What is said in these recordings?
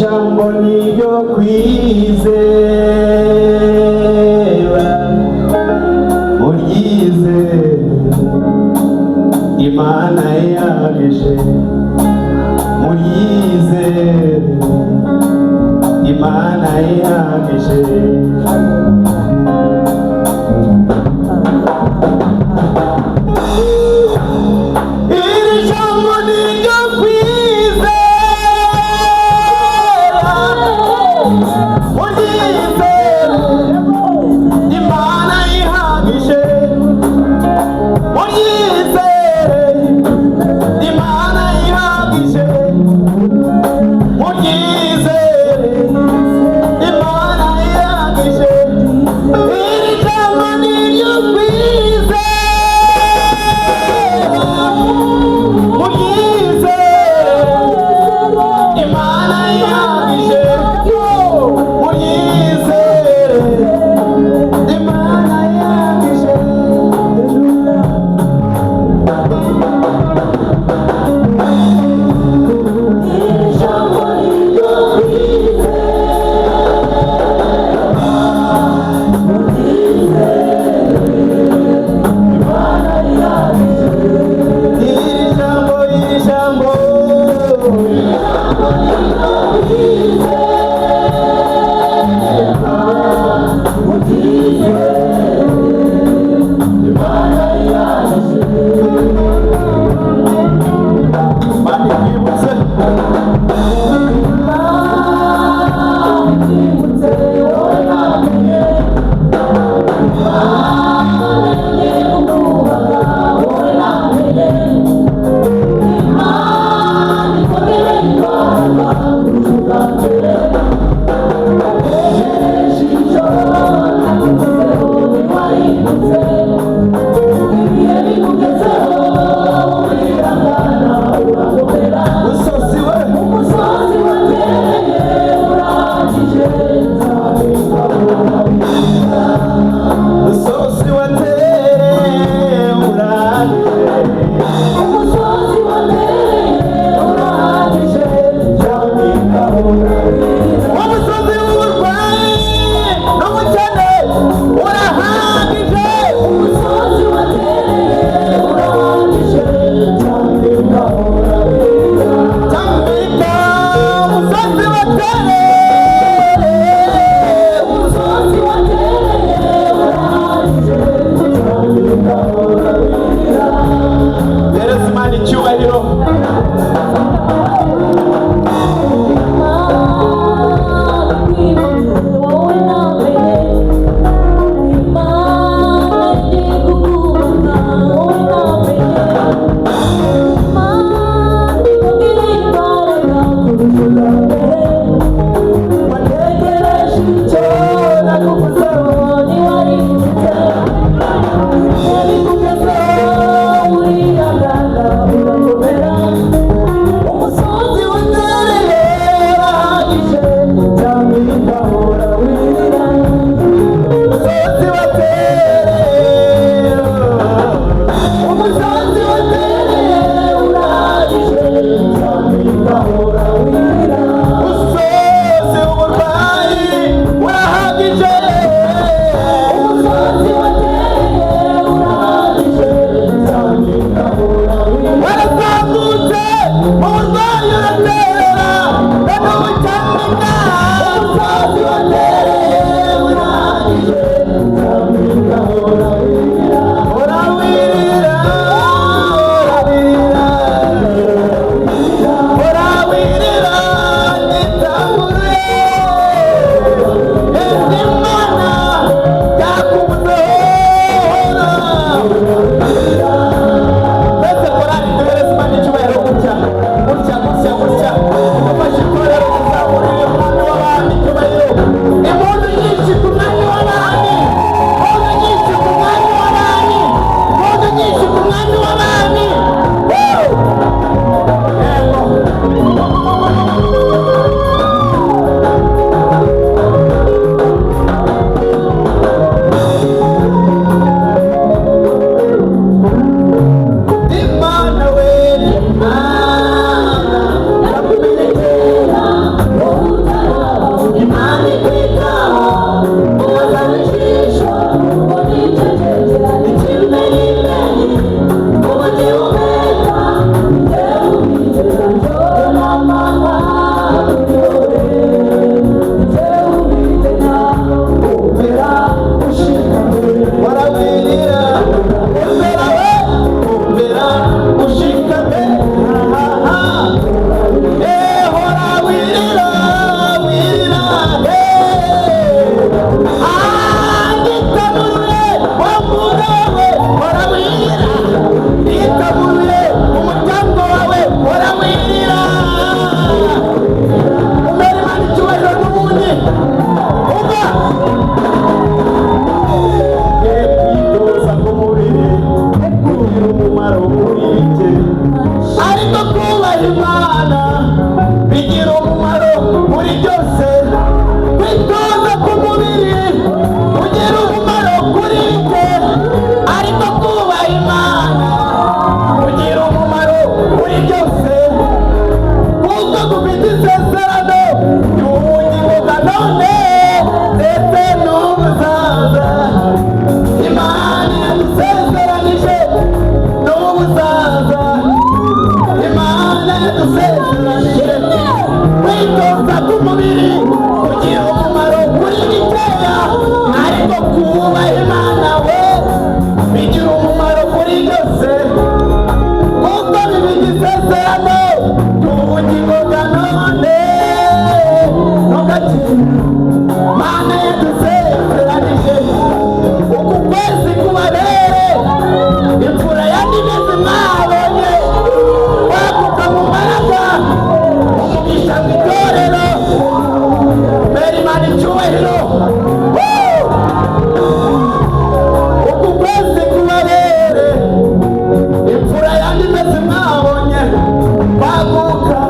jambo niryo kwizera muryizere Imana yaje muryizere Imana yaje Imana byose kwitoza k'umubiri kugira umumaro kuri twe ariko kubaha Imana kugira umumaro kuri byose kuko dufite isezerano ry'ubugingo bwa none ndetse n'ubuzaza. Imana yadusezeranije n'ubuzaza. Imana yadusezeranije kwitoza k'umubiri kugira umumaro kuri bikeya ariko kubaha Imana we bigira umumaro kuri byose kuko bibiri isezerano ry'ubugingo bwa none ntugakire. Imana yadusezeranije uku kwezi kubabere imfura ya nimeze mwabonye waguka mu mbaraga umugisha mu itorero mbere Imana icyubahiro. Uku kwezi kubabere imfura ya nimeze mwabonye waguka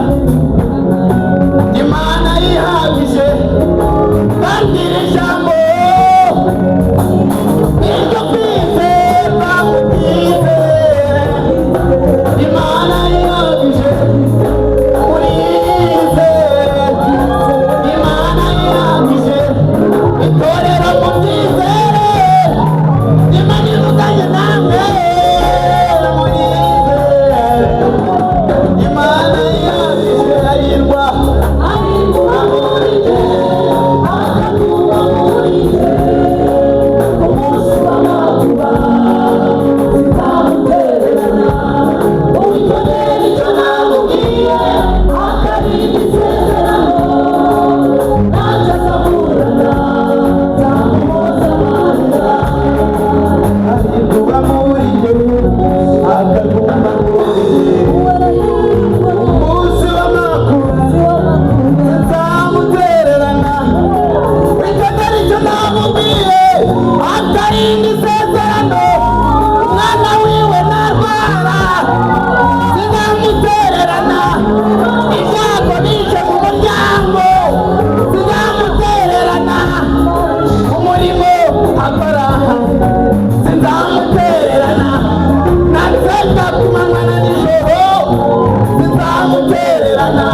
Imana yihagije kandi iri jambo iryo kwizerwa mubwizere. Imana yihagije muyizere. Imana yihagije itorero mubyizere. Imana ivuganye namwe muyizere. Imana yihagije ayirwa Sinzamutererana